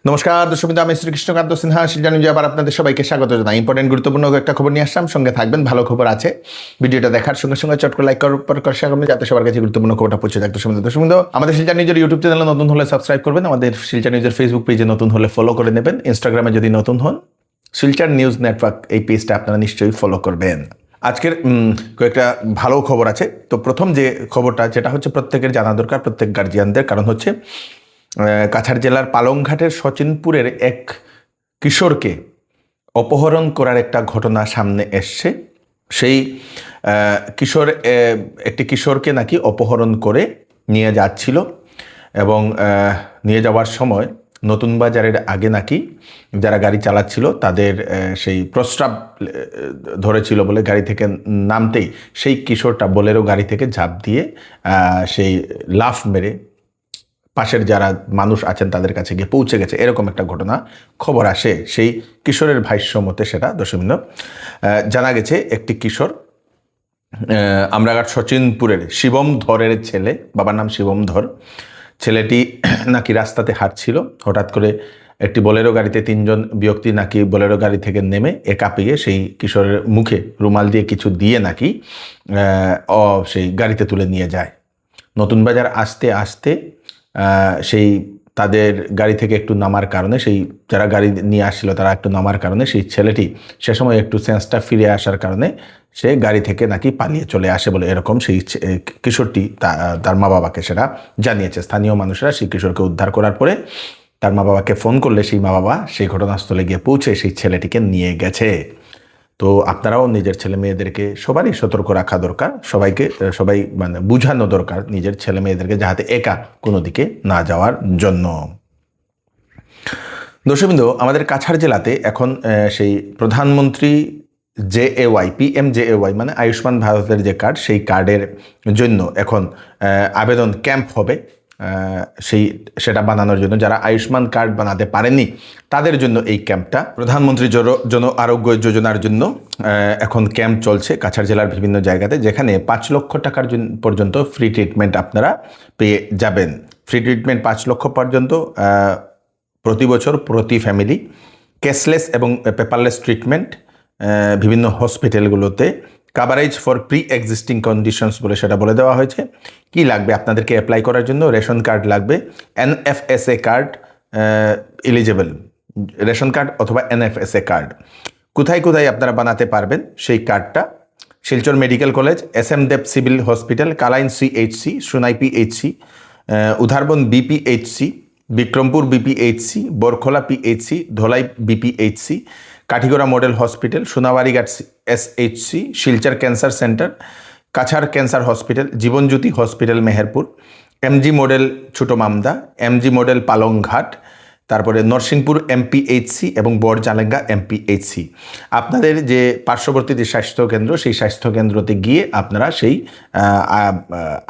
নমস্কার দর্শক, আমি শ্রীকৃষ্ণকান্ত সিনহা শিলচর নিউজে আবার আপনাদের সবাইকে স্বাগত জানাই। ইম্পর্টেন্ট গুরুত্বপূর্ণ একটা খবর নিয়ে আসলাম, সঙ্গে থাকবেন। ভালো খবর আছে, ভিডিওটা দেখার সঙ্গে সঙ্গে চট করে লাইক করার শেয়ার করবেন, যাতে সবার কাছে গুরুত্বপূর্ণ খবরটা পৌঁছে যায়। দর্শক, আমাদের শিলচর নিউজের ইউটিউব চ্যানেলে নতুন হলে সাবস্ক্রাইব করবেন, আমাদের শিলচর নিউজের ফেসবুক পেজে নতুন হলে ফলো করে নেবেন, ইনস্টাগ্রামে যদি নতুন হন শিলচর নিউজ নেটওয়ার্ক এই পেজটা আপনারা নিশ্চয়ই ফলো করবেন। আজকের কয়েকটা ভালো খবর আছে। তো প্রথম যে খবরটা, যেটা হচ্ছে প্রত্যেকের জানা দরকার, প্রত্যেক গার্জিয়ানদের, কারণ হচ্ছে কাছাড় জেলার পালংঘাটের সচিনপুরের এক কিশোরকে অপহরণ করার একটা ঘটনা সামনে এসছে। সেই একটি কিশোরকে নাকি অপহরণ করে নিয়ে যাচ্ছিল এবং নিয়ে যাওয়ার সময় নতুন বাজারের আগে নাকি যারা গাড়ি চালাচ্ছিল তাদের সেই প্রস্রাব ধরেছিল বলে গাড়ি থেকে নামতেই সেই কিশোরটা বোলেরো গাড়ি থেকে ঝাঁপ দিয়ে সেই লাফ মেরে পাশের যারা মানুষ আছেন তাদের কাছে গিয়ে পৌঁছে গেছে, এরকম একটা ঘটনা খবর আসে। সেই কিশোরের ভাষ্য মতে সেটা দশমিন জানা গেছে একটি কিশোর আমরাঘাট সচিনপুরের শিবম ধরের ছেলে, বাবার নাম শিবম ধর। ছেলেটি নাকি রাস্তাতে হাঁটছিল, হঠাৎ করে একটি বোলেরো গাড়িতে তিনজন ব্যক্তি নাকি বোলেরো গাড়ি থেকে নেমে একা পেয়ে সেই কিশোরের মুখে রুমাল দিয়ে কিছু দিয়ে নাকি সেই গাড়িতে তুলে নিয়ে যায়। নতুন বাজার আসতে আসতে সেই তাদের গাড়ি থেকে একটু নামার কারণে, সেই যারা গাড়ি নিয়ে আসছিল তারা একটু নামার কারণে সেই ছেলেটি সে সময় একটু সেন্সটা ফিরে আসার কারণে সে গাড়ি থেকে নাকি পালিয়ে চলে আসে বলে এরকম সেই কিশোরটি তার মা বাবাকে সেটা জানিয়েছে। স্থানীয় মানুষরা সেই কিশোরকে উদ্ধার করার পরে তার মা বাবাকে ফোন করলে সেই মা বাবা সেই ঘটনাস্থলে গিয়ে পৌঁছে সেই ছেলেটিকে নিয়ে গেছে। তো আপনারাও নিজের ছেলে মেয়েদেরকে সবারই সতর্ক রাখা দরকার, সবাই মানে বুঝানো দরকার নিজের ছেলে মেয়েদেরকে, যাতে একা কোনো দিকে না যাওয়ার জন্য। দর্শকবৃন্দ, আমাদের কাছাড় জেলাতে এখন সেই প্রধানমন্ত্রী JAY PMJAY মানে আয়ুষ্মান ভারতের যে কার্ড, সেই কার্ডের জন্য এখন আবেদন ক্যাম্প হবে সেটা বানানোর জন্য। যারা আয়ুষ্মান কার্ড বানাতে পারেনি তাদের জন্য এই ক্যাম্পটা, প্রধানমন্ত্রী জন আরোগ্য যোজনার জন্য এখন ক্যাম্প চলছে কাছাড় জেলার বিভিন্ন জায়গাতে, যেখানে 5 লক্ষ টাকার পর্যন্ত ফ্রি ট্রিটমেন্ট আপনারা পেয়ে যাবেন। ফ্রি ট্রিটমেন্ট 5 লক্ষ পর্যন্ত প্রতি বছর প্রতি ফ্যামিলি, ক্যাশলেস এবং পেপারলেস ট্রিটমেন্ট বিভিন্ন হসপিটালগুলোতে, coverage for pre existing conditions বলে সেটা বলে দেওয়া হয়েছে। কি লাগবে আপনাদেরকে অ্যাপ্লাই করার জন্য? রেশন কার্ড লাগবে, NFSA card eligible, ration card অথবা NFSA কার্ড। কোথায় কোথায় আপনারা বানাতে পারবেন সেই কার্ডটা? Silchar medical college, SM Deb civil hospital, Kalain CHC, Sonai PHC, Udharbond BPHC, Bikrampur BPHC, Borkhola PHC, Dholai BPHC, Katigorah model hospital, Sonabarighat SHC, Silchar cancer centre, Cachar cancer hospital, Jibanjyoti hospital Meherpur, MG model ছোট মামদা, MG মডেল পালংঘাট, তারপরে নরসিংপুর MPHC এবং বড়জালেঙ্গা MPHC। আপনাদের যে পার্শ্ববর্তী যে স্বাস্থ্যকেন্দ্র, সেই স্বাস্থ্যকেন্দ্রতে গিয়ে আপনারা সেই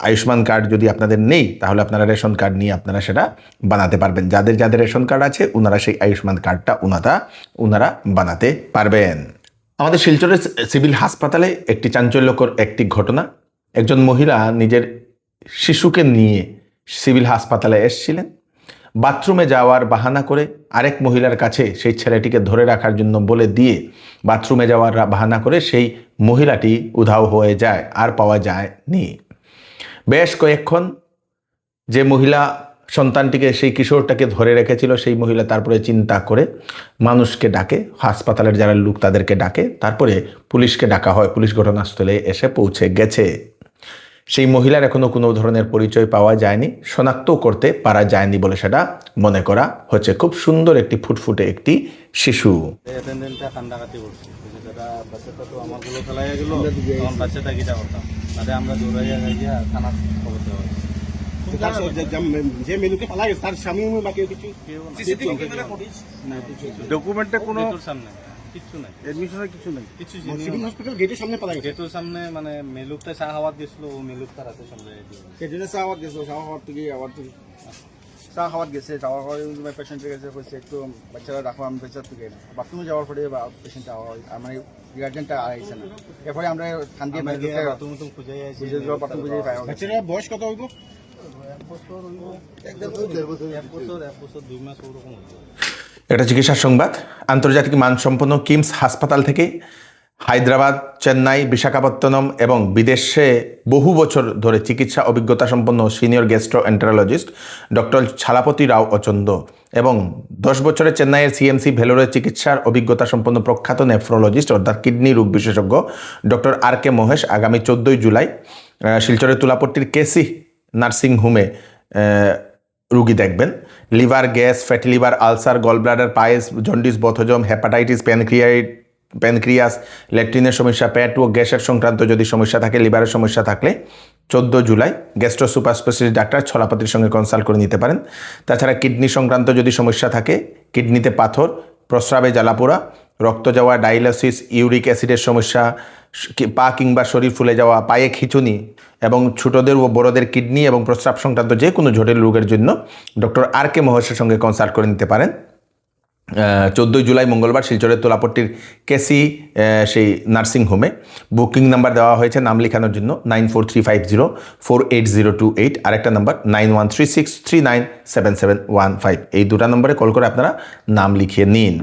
আয়ুষ্মান কার্ড যদি আপনাদের নেই, তাহলে আপনারা রেশন কার্ড নিয়ে আপনারা সেটা বানাতে পারবেন। যাদের যাদের রেশন কার্ড আছে ওনারা সেই আয়ুষ্মান কার্ডটা ওনারা বানাতে পারবেন। আমাদের শিলচরের সিভিল হাসপাতালে একটি চাঞ্চল্যকর একটি ঘটনা। একজন মহিলা নিজের শিশুকে নিয়ে সিভিল হাসপাতালে এসেছিলেন। বাথরুমে যাওয়ার বাহানা করে আরেক মহিলার কাছে সেই ছেলেটিকে ধরে রাখার জন্য বলে দিয়ে বাথরুমে যাওয়ার বাহানা করে সেই মহিলাটি উধাও হয়ে যায়, আর পাওয়া যায়নি। বেশ কয়েকক্ষণ যে মহিলা সন্তানটিকে, সেই কিশোরটাকে ধরে রেখেছিল, সেই মহিলা তারপরে চিন্তা করে মানুষকে ডাকে, হাসপাতালের যারা লোক তাদেরকে ডাকে, তারপরে পুলিশকে ডাকা হয়। পুলিশ ঘটনাস্থলে এসে পৌঁছে গেছে। সেই মহিলার এখনো কোনো ধরনের পরিচয় পাওয়া যায়নি, শনাক্তও করতে পারা যায়নি বলে সেটা মনে করা হচ্ছে। খুব সুন্দর একটি ফুটফুটে একটি শিশু। ডকুমেন্টে কোনো কিচ্ছু নাই, এডমিশনের কিছু নাই, কিছু সিভিল হসপিটাল গেটের সামনে পালা গেছে। গেটের সামনে মানে মেলুকটা চা হাওয়াত গেছিল, ও মেলুকটা রাতে সামনে সেদিনে চা হাওয়াত গেছিল, চা হাওয়াত থেকে আবার চা হাওয়াত গেছে, চা হাওয়াত পেশেন্টের কাছে কইছে একটু বাচ্চারা রাখো, আমি বেচার থেকে বাথরুমে যাওয়ার পরে পেশেন্ট আমার গার্জেনটা আইছে না। এরপরে আমরা ঠান্ডা বাথরুম খুঁজে বাথরুম খুঁজে পাই। বাচ্চারা বয়স কত হইব? এক বছর 2 মাস ওরকম হতো। এটা চিকিৎসা সংবাদ। আন্তর্জাতিক মানসম্পন্ন কিমস হাসপাতাল থেকে হায়দ্রাবাদ, চেন্নাই, বিশাখাপত্তনম এবং বিদেশে বহু বছর ধরে চিকিৎসা অভিজ্ঞতা সম্পন্ন সিনিয়র গ্যাস্ট্রোএন্টারোলজিস্ট ডক্টর ছালাপতি রাও অচন্দ এবং 10 বছরের চেন্নাইয়ের সিএমসি ভেলোরের চিকিৎসার অভিজ্ঞতা সম্পন্ন প্রখ্যাত নেফ্রোলজিস্ট অর্থাৎ কিডনি রোগ বিশেষজ্ঞ ডক্টর আর কে মহেশ আগামী 14 জুলাই শিলচরের তুলাপট্টির কেসি নার্সিং হোমে রুগী দেখবেন। Liver, gas, fatty liver, ulcer, gallbladder, piles, jaundice, বথজম, হেপাটাইটিস, প্যানক্রিয়াস, ল্যাট্রিনের সমস্যা, পেট ও গ্যাসের সংক্রান্ত যদি সমস্যা থাকে, লিভারের সমস্যা থাকলে 14 July gastro super specialist doctor ছলাপতির সঙ্গে কনসাল্ট করে নিতে পারেন। তাছাড়া কিডনি সংক্রান্ত যদি সমস্যা থাকে, কিডনিতে পাথর, প্রস্রাবে জ্বালাপোড়া, রক্ত যাওয়া, ডায়ালিসিস, ইউরিক অ্যাসিডের সমস্যা, পা কিংবা শরীর ফুলে যাওয়া, পায়ে খিঁচুনি এবং ছোটদের ও বড়দের কিডনি এবং প্রস্রাব সংক্রান্ত যে কোনো জটিল রোগের জন্য ডক্টর আর কে মহেশের সঙ্গে কনসাল্ট করে নিতে পারেন। 14 জুলাই মঙ্গলবার শিলচরের তোলাপট্টির কেসি সেই নার্সিং হোমে। বুকিং নাম্বার দেওয়া হয়েছে নাম লেখানোর জন্য 9435048028, আরেকটা নাম্বার 9136397715। এই দুটা নম্বরে কল করে আপনারা নাম লিখিয়ে নিন।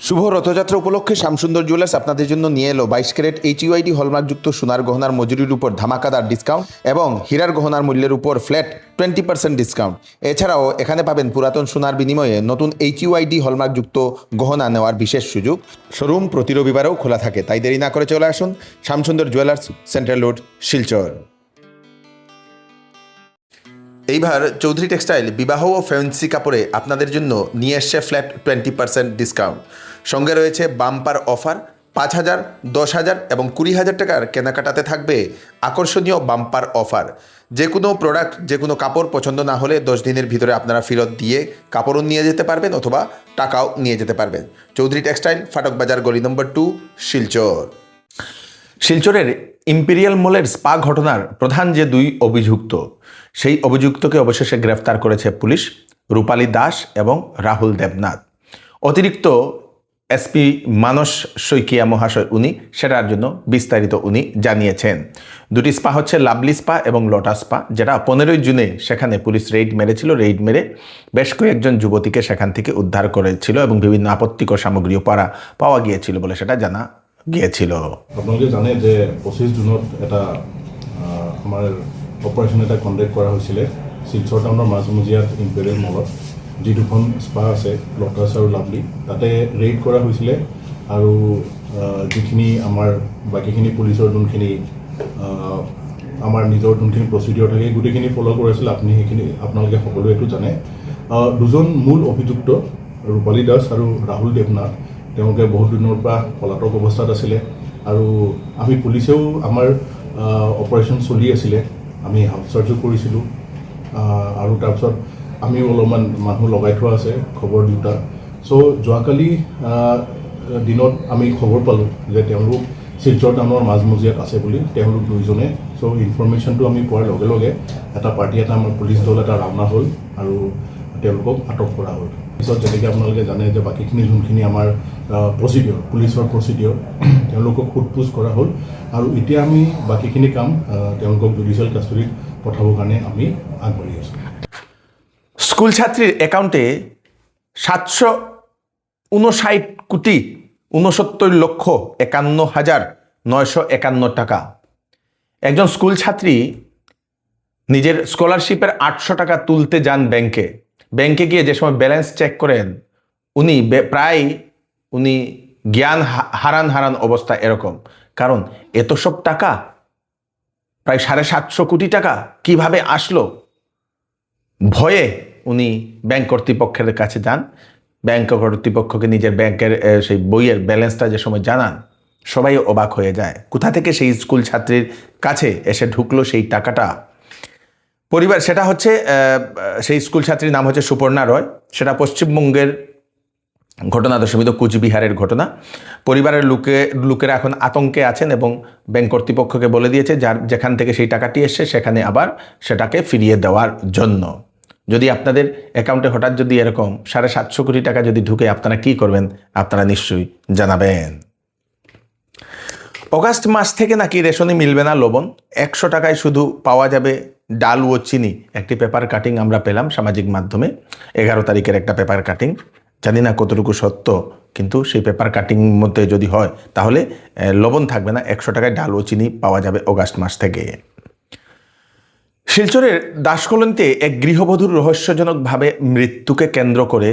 শুভ রথযাত্রা উপলক্ষে শ্যামসুন্দর জুয়েলার্স আপনাদের জন্য নিয়ে এলো 22 ক্যারেট HUID হলমার্কযুক্ত সোনার গহনার মজুরির উপর ধামাকাদার ডিসকাউন্ট এবং হীরার গহনার মূল্যের উপর ফ্ল্যাট 20% ডিসকাউন্ট। এছাড়াও এখানে পাবেন পুরাতন সোনার বিনিময়ে নতুন HUID হলমার্কযুক্ত গহনা নেওয়ার বিশেষ সুযোগ। শোরুম প্রতি রবিবারেও খোলা থাকে, তাই দেরি না করে চলে আসুন Shyamsundar jewellers, central road, Silchar. এইবার চৌধুরী টেক্সটাইল বিবাহ ও ফ্যান্সি কাপড়ে আপনাদের জন্য নিয়ে এসছে ফ্ল্যাট 20% ডিসকাউন্ট। সঙ্গে রয়েছে বাম্পার অফার। 5,000, 10,000 এবং 20,000 টাকার কেনাকাটাতে থাকবে আকর্ষণীয় বাম্পার অফার। যে কোনো প্রোডাক্ট, যে কোনো কাপড় পছন্দ না হলে 10 দিনের ভিতরে আপনারা ফেরত দিয়ে কাপড়ও নিয়ে যেতে পারবেন অথবা টাকাও নিয়ে যেতে পারবেন। চৌধুরী টেক্সটাইল, ফাটক বাজার, গলি নম্বর 2, শিলচর। শিলচরের ইম্পেরিয়াল মলের স্পা ঘটনার প্রধান যে 2 অভিযুক্ত, সেই অভিযুক্তকে অবশেষে গ্রেফতার করেছে পুলিশ, রূপালী দাস এবং রাহুল দেবনাথ। অতিরিক্ত এসপি মানস শইকিয়া মহাশয় উনি সেটার জন্য বিস্তারিত উনি জানিয়েছেন। 2টি স্পা হচ্ছে লাভলি স্পা এবং লোটাস স্পা, যেটা 15 জুনে সেখানে পুলিশ রেইড মেরেছিল। রেইড মেরে বেশ কয়েকজন যুবতীকে সেখান থেকে উদ্ধার করেছিল এবং বিভিন্ন আপত্তিকর সামগ্রীও পাওয়া গিয়েছিল বলে সেটা জানা গিয়েছিল। আপোনালোকে জানে যে 25 জুনত এটা আমাৰ অপাৰেশ্যন এটা কণ্ডাক্ট কৰা হৈছিলে শিলচৰ টাউনৰ মাজমজিয়াত ইম্পেৰিয়েল মলত, যি 2খন স্পা আছে, লোটাছ আৰু লাভলি, তাতে ৰেইড কৰা হৈছিলে। আৰু যিখিনি আমাৰ বাকীখিনি পুলিচৰ যোনখিনি আমাৰ নিজৰ যোনখিনি প্ৰচিডিঅ'ৰ থাকে গোটেইখিনি ফ'ল' কৰিছিলে। আপোনালোকে সকলোৱে এইটো জানে। 2জন মূল অভিযুক্ত ৰূপালী দাস আৰু ৰাহুল দেৱনাথ, তেওঁলোকে বহুত দিনৰ পৰা পলাতক অৱস্থাত আছিলে আৰু আমি পুলিচেও আমাৰ অপাৰেশ্যন চলি আছিলে, আমি হাউচ চাৰ্জো কৰিছিলোঁ আৰু তাৰপিছত আমিও অলপমান মানুহ লগাই থোৱা আছে খবৰ দিওঁতা। চ' যোৱাকালি দিনত আমি খবৰ পালোঁ যে তেওঁলোক শিলচৰ টাউনৰ মাজমজিয়াত আছে বুলি, তেওঁলোক 2জনে। চ' ইনফৰমেশ্যনটো আমি পোৱাৰ লগে লগে এটা পাৰ্টি এটা আমাৰ পুলিচ দল এটা ৰাওনা হ'ল আৰু তেওঁলোকক আটক কৰা হ'ল। পিছত যেনেকৈ আপোনালোকে জানে যে বাকীখিনি যোনখিনি আমাৰ প্ৰচিডিঅ'ৰ, পুলিচৰ প্ৰচিডিঅ'ৰ, তেওঁলোকক সোধ-পোছ কৰা হ'ল আৰু এতিয়া আমি বাকীখিনি কাম তেওঁলোকক জুডিচিয়েল কাষ্টডিত পঠাবৰ কাৰণে আমি আগবাঢ়ি আছোঁ। স্কুল ছাত্রীর অ্যাকাউন্টে 769,69,51,951 টাকা। একজন স্কুল ছাত্রী নিজের স্কলারশিপের 800 টাকা তুলতে যান ব্যাংকে গিয়ে যে সময় ব্যালেন্স চেক করেন উনি প্রায় জ্ঞান হারান অবস্থা এরকম। কারণ এত সব টাকা, প্রায় 750 কোটি টাকা কিভাবে আসলো, ভয়ে উনি ব্যাংক কর্তৃপক্ষের কাছে যান। ব্যাংক কর্তৃপক্ষকে নিজের ব্যাংকের সেই বইয়ের ব্যালেন্সটা যে সময় জানান, সবাই অবাক হয়ে যায় কোথা থেকে সেই স্কুল ছাত্রীর কাছে এসে ঢুকলো সেই টাকাটা। পরিবার, সেটা হচ্ছে সেই স্কুল ছাত্রীর নাম হচ্ছে সুপর্ণা রয়। সেটা পশ্চিমবঙ্গের ঘটনা, দশমিত কুচবিহারের ঘটনা। পরিবারের লোকেরা এখন আতঙ্কে আছেন এবং ব্যাংক কর্তৃপক্ষকে বলে দিয়েছে যেখান থেকে সেই টাকাটি এসছে সেখানে আবার সেটাকে ফিরিয়ে দেওয়ার জন্য। যদি আপনাদের অ্যাকাউন্টে হঠাৎ যদি এরকম 750 কোটি টাকা যদি ঢুকে, আপনারা কি করবেন আপনারা নিশ্চয়ই জানাবেন। অগাস্ট মাস থেকে নাকি রেশনে মিলবে না লবণ, 100 টাকায় শুধু পাওয়া যাবে ডাল ও চিনি। একটি পেপার কাটিং আমরা পেলাম সামাজিক মাধ্যমে, 11 তারিখের একটা পেপার কাটিং। জানি না কতটুকু সত্য, কিন্তু সেই পেপার কাটিং মধ্যে যদি হয় তাহলে লবণ থাকবে না, 100 টাকায় ডাল ও চিনি পাওয়া যাবে অগাস্ট মাস থেকে। শিলচরের দাসকলোনিতে এক গৃহবধূর রহস্যজনকভাবে মৃত্যুকে কেন্দ্র করে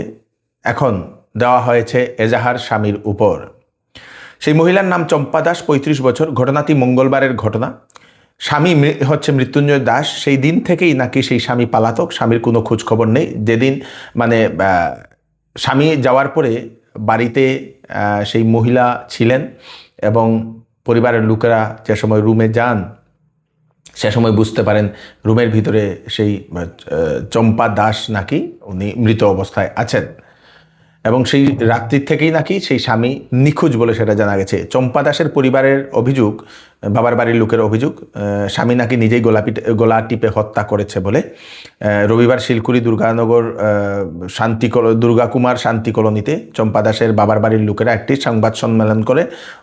এখন দেওয়া হয়েছে এজাহার স্বামীর উপর। সেই মহিলার নাম চম্পা দাস, 35 বছর। ঘটনাটি মঙ্গলবারের ঘটনা। স্বামী হচ্ছে মৃত্যুঞ্জয় দাস। সেই দিন থেকেই নাকি সেই স্বামী পালাতক, স্বামীর কোনো খোঁজ খবর নেই। যেদিন মানে স্বামী যাওয়ার পরে বাড়িতে সেই মহিলা ছিলেন এবং পরিবারের লোকেরা যে সময় রুমে যান সে সময় বুঝতে পারেন রুমের ভিতরে সেই চম্পা দাস নাকি উনি মৃত অবস্থায় আছেন এবং সেই রাত্রির থেকেই নাকি সেই স্বামী নিখোঁজ বলে সেটা জানা গেছে। চম্পা দাসের পরিবারের অভিযোগ, বাবার বাড়ির লোকের অভিযোগ, স্বামী নাকি নিজেই গলা টিপে হত্যা করেছে বলে। রবিবার শিলকুড়ি দুর্গানগর দুর্গাকুমার শান্তি কলোনিতে চম্পা দাসের বাবার বাড়ির লোকেরা একটি সংবাদ সম্মেলন করে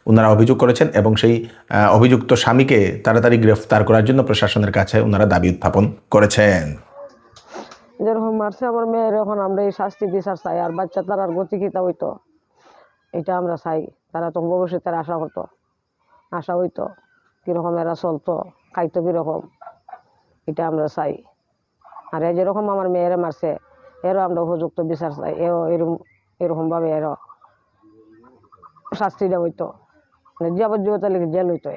ওনারা অভিযোগ করেছেন এবং সেই অভিযুক্ত স্বামীকে তাড়াতাড়ি গ্রেফতার করার জন্য প্রশাসনের কাছে ওনারা দাবি উত্থাপন করেছেন। যেরকম মারছে আমার মেয়ের, এখন আমরা এই শাস্তি বিচার চাই। আর বাচ্চা তার গতি কিতা হইতো এটা আমরা চাই। তারা তো ভবিষ্যতের আশা করতো, আশা হইতো কীরকম এরা চলতো, খাইতো কীরকম, এটা আমরা চাই। আর যেরকম আমার মেয়েরে মারছে এরও আমরা উপযুক্ত বিচার চাই। এরকমভাবে এরও শাস্তিটা হইতো, মানে যাবজ্জীবতা লিখে জেল হইতো।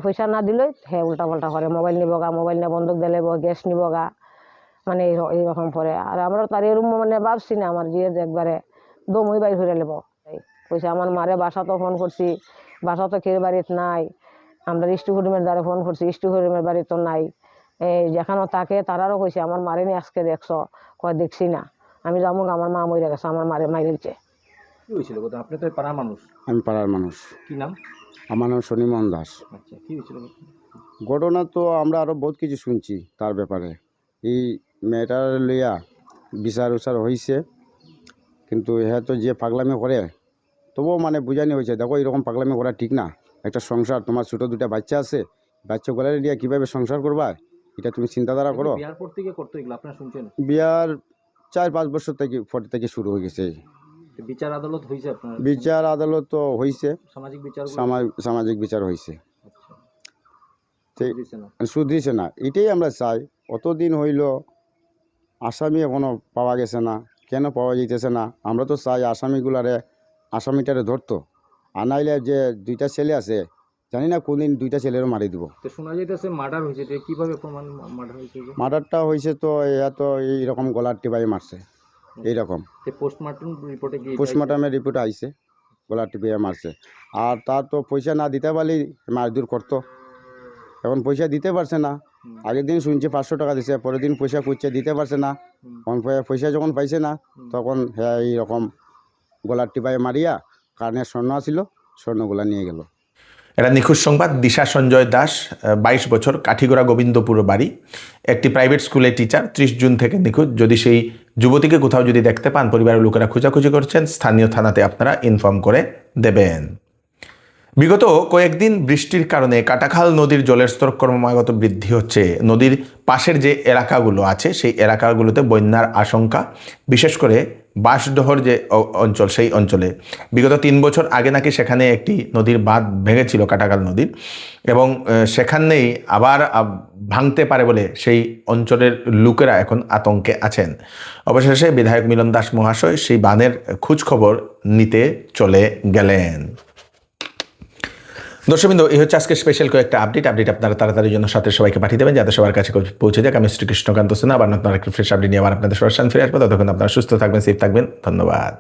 পয়সা না দিলে হ্যাঁ উল্টা পাল্টা করে, মোবাইল নিব গা, মোবাইল নিয়ে বন্দুক দিলে গ্যাস নিব গা, মানে এইরকম করে। আর আমরা তার এরকম মানে ভাবছি না আমার জিয়ে একবারে দমই বাইর হয়ে নেব। পয়সা আমার মারে বাসা তো ফোন করছি, বাসা তো খেয়ে বাড়িতে নাই। আমরা স্টুডিয়ামের দ্বারা ফোন করছি, স্টুডিয়ামের বাড়ি তো নাই। এই যেখানেও থাকে তারারও কইছে আমার মারে নিয়ে আজকে দেখছো, কয় দেখছি না, আমি যাবো আমার মা মরে গেছে, আমার মারে মাইরে দিচ্ছে। কি হয়েছিল? আপনি তো পাড়ার মানুষ। আমি পাড়ার মানুষ। কি নাম? আমার নাম শনিমোহন দাস। আচ্ছা, কি হয়েছিল? ঘটনা তো আমরা আরও বহুত কিছু শুনছি তার ব্যাপারে। এই মেয়েটার লইয়া বিচার উচার হয়েছে, কিন্তু হ্যাঁ তো যে পাগলামি করে তবুও মানে বুঝানি হয়েছে, দেখো এরকম পাগলামি করা ঠিক না। একটা সংসার, তোমার ছোটো দুটা বাচ্চা আছে, বাচ্চা গলারে নিয়ে কীভাবে সংসার করবা এটা তুমি চিন্তাধারা করো। বিয়ার পর থেকে করতে এগুলো আপনারা শুনছেন? বিয়ার 4-5 বছর থেকে শুরু হয়ে গেছে। বিচার আদালত হয়েছে আপনার? বিচার আদালত তো হয়েছে, সামাজিক বিচার, সামাজিক বিচার হয়েছে, আচ্ছা, সুদ দিছে না। এটাই আমরা চাই। অতদিন হইল আসামি এখনও পাওয়া গেছে না, কেন পাওয়া যাইতেছে না? আমরা তো চাই আসামিটারে ধরতো। আনাইলে যে 2টা ছেলে আছে, জানি না কোনদিন 2টা ছেলেরও মারি দিব। তো শোনা যাইতেছে মার্ডার হয়েছে, কিভাবে প্রমাণ মার্ডার হয়েছে? মার্ডারটা হয়েছে তো এত এইরকম গলার টিপাই মারছে, এইরকম। পোস্টমর্টম রিপোর্টে কি? পোস্টমর্টমের রিপোর্ট আইছে গলার টিপাই মারছে। আর তার তো পয়সা না দিতে পারলেই মারধর করতো। এখন পয়সা দিতে পারছে না। আগের দিন শুনছি 500 টাকা দিছে, পরের দিন পয়সা খুঁজছে, দিতে পারছে না। পয়সা যখন পাইছে না তখন হ্যাঁ এইরকম গলার টিপাই মারিয়া কারণের স্বর্ণ আসিল, স্বর্ণগুলা নিয়ে গেল। এটা নিখোঁজ সংবাদ। দিশা সঞ্জয় দাস, 22 বছর, কাঠিগড়া গোবিন্দপুর বাড়ি, একটি প্রাইভেট স্কুলের টিচার, 30 জুন থেকে নিখোঁজ। যদি সেই যুবতীকে কোথাও যদি দেখতে পান, পরিবারের লোকেরা খোঁজাখুঁজি করছেন, স্থানীয় থানাতে আপনারা ইনফর্ম করে দেবেন। বিগত কয়েকদিন বৃষ্টির কারণে কাটাখাল নদীর জলের স্তর ক্রমাগত বৃদ্ধি হচ্ছে। নদীর পাশের যে এলাকাগুলো আছে সেই এলাকাগুলোতে বন্যার আশঙ্কা, বিশেষ করে বাঁশডহর যে অঞ্চল, সেই অঞ্চলে বিগত 3 বছর আগে নাকি সেখানে একটি নদীর বাঁধ ভেঙেছিল, কাটাখাল নদীর, এবং সেখানেই আবার ভাঙতে পারে বলে সেই অঞ্চলের লোকেরা এখন আতঙ্কে আছেন। অবশেষে বিধায়ক মিলন দাস মহাশয় সেই বাঁধের খোঁজখবর নিতে চলে গেলেন। দর্শকবৃন্দ, এই হচ্ছে আজকে স্পেশাল কয়েকটা আপডেট আপনারা তাড়াতাড়ির জন্য সাথে সবাইকে পাঠিয়ে দেবেন, যাতে সবার কাছে পৌঁছে যাক। আমি শ্রীকৃষ্ণকান্ত সিনহা, আবার নতুন একটা ফ্রেশ আপডেট নিয়ে আবার আপনাদের সবার সামনে ফিরে আসবো। ততক্ষণ আপনারা সুস্থ থাকবেন, সেফ থাকবেন। ধন্যবাদ।